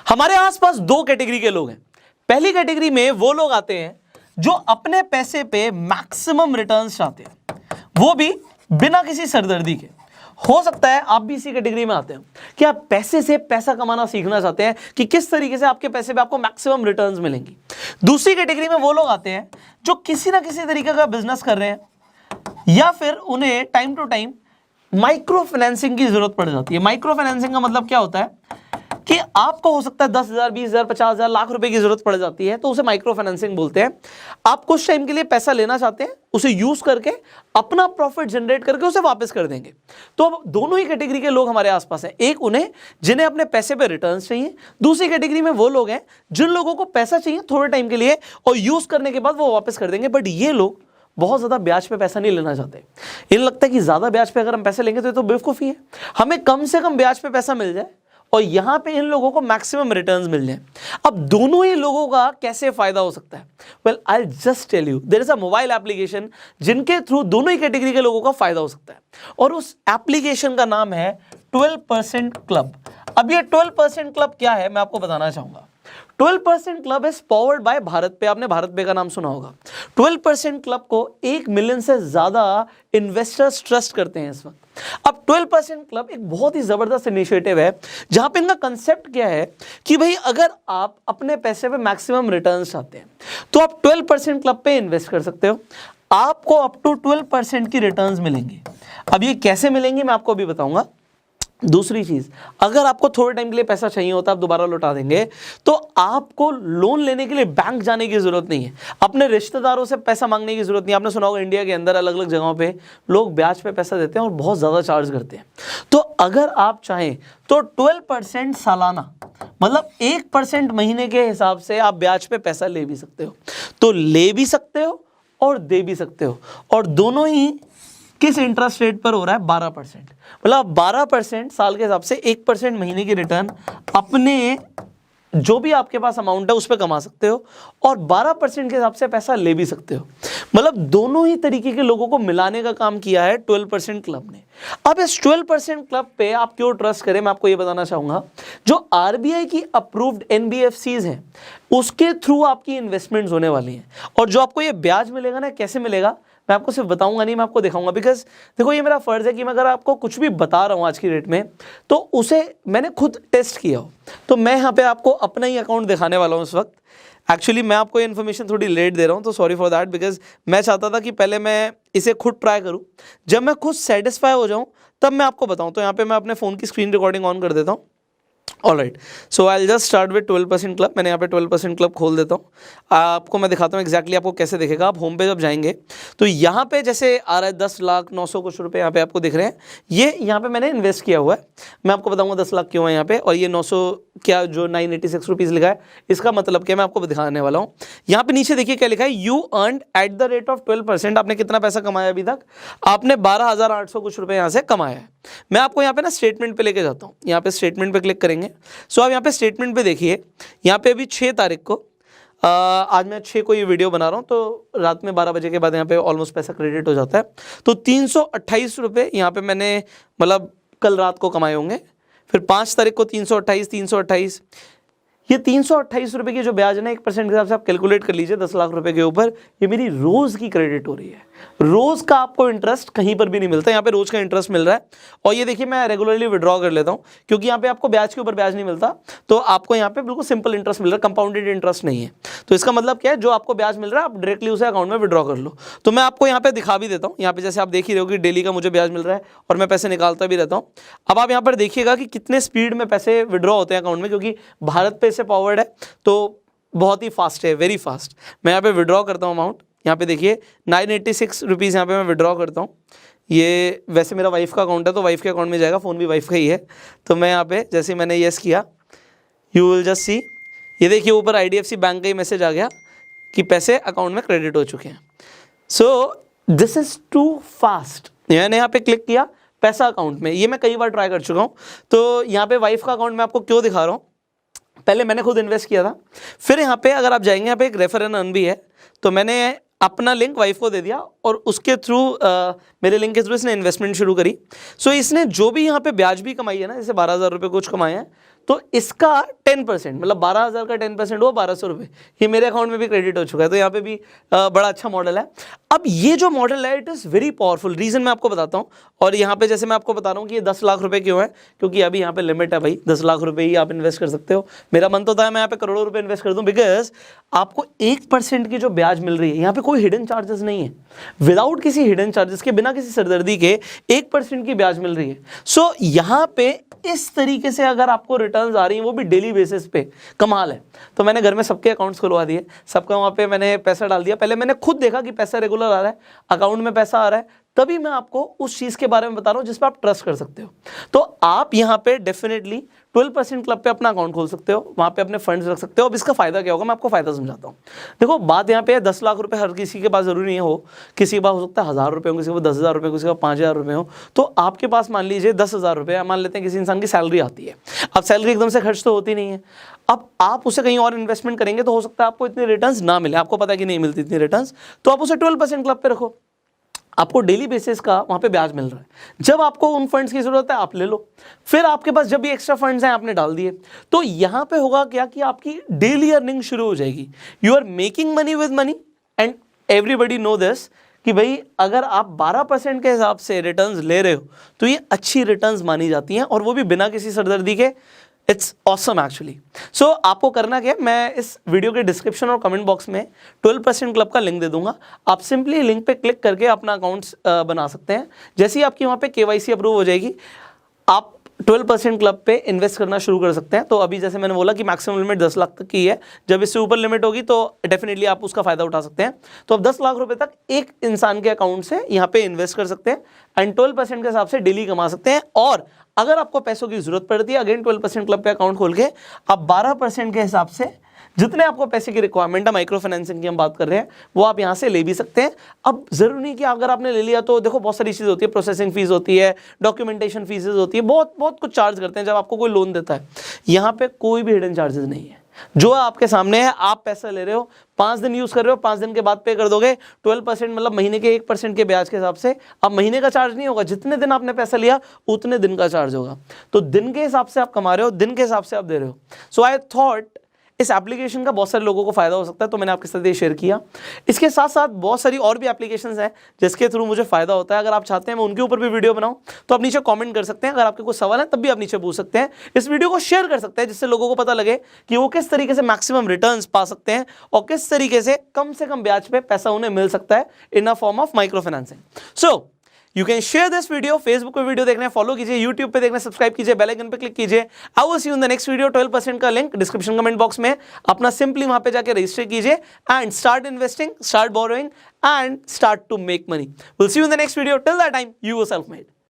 हमारे आसपास दो कैटेगरी के लोग हैं। पहली कैटेगरी में वो लोग आते हैं जो अपने पैसे पे मैक्सिमम रिटर्न्स चाहते हैं, वो भी बिना किसी सरदर्दी के। हो सकता है आप भी इसी कैटेगरी में आते हैं कि आप पैसे से पैसा कमाना सीखना चाहते हैं कि किस तरीके से आपके पैसे पे आपको मैक्सिमम रिटर्न्स मिलेंगी। दूसरी कैटेगरी में वो लोग आते हैं जो किसी ना किसी तरीके का बिजनेस कर रहे हैं या फिर उन्हें time to time micro financing की जरूरत पड़ जाती है। माइक्रो फाइनेंसिंग का मतलब क्या होता है कि आपको हो सकता है 10,000, 20,000, 50,000, लाख रुपए की जरूरत पड़ जाती है, तो उसे माइक्रो फाइनेंसिंग बोलते हैं। आप कुछ टाइम के लिए पैसा लेना चाहते हैं, उसे यूज करके अपना प्रॉफिट जनरेट करके उसे वापस कर देंगे। तो अब दोनों ही कैटेगरी के लोग हमारे आसपास हैं। एक उन्हें जिन्हें अपने पैसे पे रिटर्न्स चाहिए, दूसरी कैटेगरी में वो लोग हैं जिन लोगों को पैसा चाहिए थोड़े टाइम के लिए और यूज करने के बाद वो वापस कर देंगे। बट ये लोग बहुत ज्यादा ब्याज पे पैसा नहीं लेना चाहते। इन्हें लगता है कि ज्यादा ब्याज पे अगर हम पैसे लेंगे तो ये तो बेवकूफी है, हमें कम से कम ब्याज पे पैसा मिल जाए और यहां पे इन लोगों को मैक्सिमम रिटर्न्स मिल जाए। अब दोनों ही लोगों का कैसे फायदा हो सकता है? Well, I just tell you, there is a mobile application जिनके थ्रू दोनों ही कैटेगरी के लोगों का फायदा हो सकता है, और उस एप्लीकेशन का नाम है 12% क्लब। अब ये 12% क्लब क्या है मैं आपको बताना चाहूंगा। 12% club is powered by Bharat पे। आपने भारत पे का नाम सुना होगा। 12% क्लब को 1 मिलियन से ज्यादा इन्वेस्टर्स ट्रस्ट करते हैं इस वक्त। अब 12% क्लब एक बहुत ही जबरदस्त इनिशिएटिव है जहां पे इनका कंसेप्ट क्या है कि भाई अगर आप अपने पैसे पे मैक्सिमम रिटर्न्स चाहते हैं तो आप 12% क्लब पे इन्वेस्ट कर सकते हो। आपको अप टू 12% की रिटर्न्स मिलेंगे। अब ये कैसे मिलेंगे मैं आपको अभी बताऊंगा। दूसरी चीज, अगर आपको थोड़े टाइम के लिए पैसा चाहिए होता है, आप दोबारा लौटा देंगे, तो आपको लोन लेने के लिए बैंक जाने की जरूरत नहीं है, अपने रिश्तेदारों से पैसा मांगने की जरूरत नहीं है। आपने सुना होगा इंडिया के अंदर अलग अलग जगहों पे लोग ब्याज पे पैसा देते हैं और बहुत ज्यादा चार्ज करते हैं। तो अगर आप चाहें तो 12% सालाना मतलब 1% महीने के हिसाब से आप ब्याज पे पैसा ले भी सकते हो। तो ले भी सकते हो और दे भी सकते हो, और दोनों ही किस इंटरेस्ट रेट पर हो रहा है? 12%। मतलब 12% साल के हिसाब से 1% महीने की रिटर्न अपने जो भी आपके पास अमाउंट है उस पर कमा सकते हो, और 12% के हिसाब से पैसा ले भी सकते हो। मतलब दोनों ही तरीके के लोगों को मिलाने का काम किया है 12% क्लब ने। अब इस 12% क्लब पे आप क्यों ट्रस्ट करें मैं आपको ये बताना चाहूंगा। जो आरबीआई की अप्रूव्ड एनबीएफसीज हैं उसके थ्रू आपकी इन्वेस्टमेंट्स होने वाली हैं, और जो आपको ये ब्याज मिलेगा ना, कैसे मिलेगा मैं आपको सिर्फ बताऊंगा नहीं, मैं आपको दिखाऊंगा। बिकॉज देखो, ये मेरा फर्ज है कि मैं अगर आपको कुछ भी बता रहा हूं आज की डेट में तो उसे मैंने खुद टेस्ट किया हो। तो मैं यहाँ पे आपको अपना ही अकाउंट दिखाने वाला हूँ इस वक्त। एक्चुअली मैं आपको ये इन्फॉर्मेशन थोड़ी लेट दे रहा हूँ, तो सॉरी फॉर दैट, बिकॉज मैं चाहता था कि पहले मैं इसे खुद ट्राई करूँ, जब मैं खुद सेटिस्फाई हो जाऊँ तब मैं आपको बताऊँ। तो यहाँ पे मैं अपने फ़ोन की स्क्रीन रिकॉर्डिंग ऑन कर देता हूँ। Alright, so I just start with 12% club. मैंने यहाँ पे 12% क्लब खोल देता हूँ, आपको मैं दिखाता हूँ एग्जैक्टली आपको कैसे दिखेगा। आप होम पे जब जाएंगे तो यहाँ पे जैसे आ रहा है 10,00,900 कुछ रुपए यहाँ पे आपको दिख रहे हैं। ये यहाँ पे मैंने इन्वेस्ट किया हुआ है। मैं आपको बताऊँगा 10 लाख क्यों है यहाँ पे, और ये 900 क्या जो 986 रुपीज़ लिखा है इसका मतलब क्या मैं आपको दिखाने वाला हूँ। यहाँ पे नीचे देखिए क्या लिखा है, you earned at the rate of 12%। आपने कितना पैसा कमाया अभी तक? आपने 12,800 कुछ रुपए यहाँ से कमाया है। मैं आपको यहाँ पे ना स्टेटमेंट पे लेके जाता हूँ। यहाँ पे स्टेटमेंट पे क्लिक करेंगे। सो आप यहाँ पे स्टेटमेंट पे देखिए, यहाँ पे अभी 6 तारीख को आज मैं 6 को ये वीडियो बना रहा हूँ, तो रात में 12 बजे के बाद यहाँ पे ऑलमोस्ट पैसा क्रेडिट हो जाता है। तो 328 रुपये यहाँ पे मैंने मतलब कल रात को कमाए होंगे। फिर 5 तारीख को 328, ये 328 रुपये की जो ब्याज है ना 1% के हिसाब से आप कैलकुलेट कर लीजिए 10 लाख रुपए के ऊपर, ये मेरी रोज की क्रेडिट हो रही है। रोज का आपको इंटरेस्ट कहीं पर भी नहीं मिलता, यहाँ पे रोज का इंटरेस्ट मिल रहा है। और ये देखिए मैं रेगुलरली विड्रॉ कर लेता हूँ क्योंकि यहाँ पे आपको ब्याज के ऊपर ब्याज नहीं मिलता, तो आपको यहाँ पे बिल्कुल सिंपल इंटरेस्ट मिल रहा है, कंपाउंडेड इंटरेस्ट नहीं है। तो इसका मतलब क्या है, जो आपको ब्याज मिल रहा है आप डायरेक्टली उसे अकाउंट में विड्रॉ कर लो। तो मैं आपको यहाँ पे दिखा भी देता हूँ। यहाँ पे जैसे आप देख ही रहे हो कि डेली का मुझे ब्याज मिल रहा है और मैं पैसे निकालता भी रहता हूँ। अब आप यहाँ पर देखिएगा कि कितने स्पीड में पैसे विड्रॉ होते हैं अकाउंट में, क्योंकि भारत पे से पावर्ड है तो बहुत ही फास्ट है, वेरी फास्ट। मैं यहाँ पे विड्रॉ करता हूँ अमाउंट, यहाँ पे देखिए 986 रुपीज़ यहाँ पे मैं विड्रॉ करता हूँ। ये वैसे मेरा वाइफ का अकाउंट है तो वाइफ के अकाउंट में जाएगा, फ़ोन भी वाइफ का ही है। तो मैं यहाँ पे जैसे मैंने येस किया, यू विल जस्ट सी, ये देखिए ऊपर IDFC बैंक का ही मैसेज आ गया कि पैसे अकाउंट में क्रेडिट हो चुके हैं। So this is too fast. मैंने यहाँ पे क्लिक किया पैसा अकाउंट में, ये मैं कई बार ट्राई कर चुका हूँ। तो यहाँ पे वाइफ का अकाउंट मैं आपको क्यों दिखा रहा हूँ, पहले मैंने खुद इन्वेस्ट किया था, फिर यहाँ पे अगर आप जाएंगे यहाँ पे एक रेफर एंड अर्न भी है, तो मैंने अपना लिंक वाइफ को दे दिया और उसके थ्रू मेरे लिंक के थ्रू इसने इन्वेस्टमेंट शुरू करी। सो इसने जो भी यहाँ पे ब्याज भी कमाई है ना, जैसे 12,000 रुपये कुछ कमाए हैं, तो इसका 10% मतलब 12,000 का 10% हुआ 1200 रुपये, ये मेरे अकाउंट में भी क्रेडिट हो चुका है। तो यहाँ पे भी बड़ा अच्छा मॉडल है। अब ये जो मॉडल है it is very powerful, reason मैं आपको बताता हूँ। और यहाँ पे जैसे मैं आपको बता रहा हूँ कि ये 10 लाख रुपए क्यों है, क्योंकि अभी यहाँ पे लिमिट है भाई, 10 लाख रुपए ही आप इन्वेस्ट कर सकते हो। मेरा मन तो था मैं यहाँ पे करोड़ों रुपए इन्वेस्ट कर दूँ, बिकॉज आपको 1% की जो ब्याज मिल रही है, यहाँ पे कोई हिडन चार्जेस नहीं है, विदाउट किसी हिडन चार्जेस के, बिना किसी सरदर्दी के 1% की ब्याज मिल रही है। सो यहाँ पे इस तरीके से अगर आपको रिटर्न्स आ रही हैं, वो भी डेली बेसिस पे, कमाल है। तो मैंने घर में सबके अकाउंट्स खुलवा दिए, सबका वहाँ पे मैंने पैसा डाल दिया। पहले मैंने खुद देखा कि पैसा रेगुलर आ रहा है, अकाउंट में पैसा आ रहा है, तभी मैं आपको उस चीज़ के बारे में बता रहा हूँ जिस पर आप ट्रस्ट कर सकते हो। तो आप यहाँ पे डेफिनेटली 12% क्लब पे अपना अकाउंट खोल सकते हो, वहाँ पे अपने फंड्स रख सकते हो। अब इसका फायदा क्या होगा, मैं आपको फायदा समझाता हूँ। देखो बात यहाँ पे है, 10 लाख रुपए हर किसी के पास जरूरी नहीं हो, किसी के पास हो सकता है 1000 रुपये हो, किसी के पास 10,000 रुपये, किसी के पास 5,000 रुपये हो। तो आपके पास मान लीजिए 10,000 रुपये, मान लेते हैं किसी इंसान की सैलरी आती है। अब सैलरी एकदम से खर्च तो होती नहीं है, अब आप उसे कहीं और इन्वेस्टमेंट करेंगे तो हो सकता है आपको इतने रिटर्न्स ना मिले, आपको पता है कि नहीं मिलती इतनी रिटर्न्स, तो आप उसे 12% क्लब पे रखो, आपको डेली बेसिस का वहाँ पे ब्याज मिल रहा है। जब आपको उन फंड्स की जरूरत है आप ले लो, फिर आपके पास जब भी एक्स्ट्रा फंड्स हैं आपने डाल दिए, तो यहाँ पे होगा क्या कि आपकी डेली अर्निंग शुरू हो जाएगी। You are making money with money and everybody know this कि भाई अगर आप 12% के हिसाब से रिटर्न्स ले रहे हो तो ये अच्छी रिटर्न्स मानी जाती हैं, और वो भी बिना किसी सरदर्दी के। It's awesome actually. सो आपको करना क्या है, मैं इस वीडियो के डिस्क्रिप्शन और कमेंट बॉक्स में 12% क्लब का लिंक दे दूंगा, आप सिंपली लिंक पे क्लिक करके अपना अकाउंट्स बना सकते हैं। जैसे ही आपकी वहाँ पे KYC अप्रूव हो जाएगी, आप 12% क्लब पे इन्वेस्ट करना शुरू कर सकते हैं। तो अभी जैसे मैंने बोला कि मैक्सिमम लिमिट 10 लाख तक की है, जब इससे ऊपर लिमिट होगी तो डेफिनेटली आप उसका फायदा उठा सकते हैं। तो अब 10 लाख रुपए तक एक इंसान के अकाउंट से यहाँ पे इन्वेस्ट कर सकते हैं एंड 12% के हिसाब से डेली कमा सकते हैं। और अगर आपको पैसों की जरूरत पड़ती है, अगेन 12% क्लब पे अकाउंट खोल के आप 12% के हिसाब से जितने आपको पैसे की रिक्वायरमेंट है, माइक्रो फाइनेंसिंग की हम बात कर रहे हैं, वो आप यहाँ से ले भी सकते हैं। अब जरूरी नहीं कि अगर आपने ले लिया तो देखो बहुत सारी चीज़ होती है, प्रोसेसिंग फीस होती है, डॉक्यूमेंटेशन फीसेज होती है, बहुत बहुत कुछ चार्ज करते हैं जब आपको कोई लोन देता है। यहाँ पे कोई भी हिडन चार्जेस नहीं है, जो आपके सामने है। आप पैसा ले रहे हो, 5 दिन यूज कर रहे हो, 5 दिन के बाद पे कर दोगे। 12% मतलब महीने के 1% के ब्याज के हिसाब से। अब महीने का चार्ज नहीं होगा, जितने दिन आपने पैसा लिया उतने दिन का चार्ज होगा। तो दिन के हिसाब से आप कमा रहे हो, दिन के हिसाब से आप दे रहे हो। सो आई थॉट इस एप्लीकेशन का बहुत सारे लोगों को फायदा हो सकता है, तो मैंने आपके साथ ये शेयर किया। इसके साथ साथ बहुत सारी और भी एप्लीकेशंस हैं जिसके थ्रू मुझे फायदा होता है। अगर आप चाहते हैं मैं उनके ऊपर भी वीडियो बनाऊं तो आप नीचे कमेंट कर सकते हैं। अगर आपके कोई सवाल है तब भी आप नीचे पूछ सकते हैं। इस वीडियो को शेयर कर सकते हैं जिससे लोगों को पता लगे कि वो किस तरीके से मैक्सिमम रिटर्न्स पा सकते हैं और किस तरीके से कम ब्याज पे पैसा उन्हें मिल सकता है in a form of microfinancing. So you can share this video, Facebook पे वीडियो देखना है फॉलो कीजिए, यूट्यूब पे देखना है सब्सक्राइब कीजिए, बेल आइकन पे क्लिक कीजिए। I will see you in the next video. 12% का लिंक डिस्क्रिप्शन कमेंट बॉक्स में, अपना सिंपली वहां पे जाके रजिस्टर कीजिए and start investing, start borrowing and start to make money. Will see you in the next video. Till that time you were self made.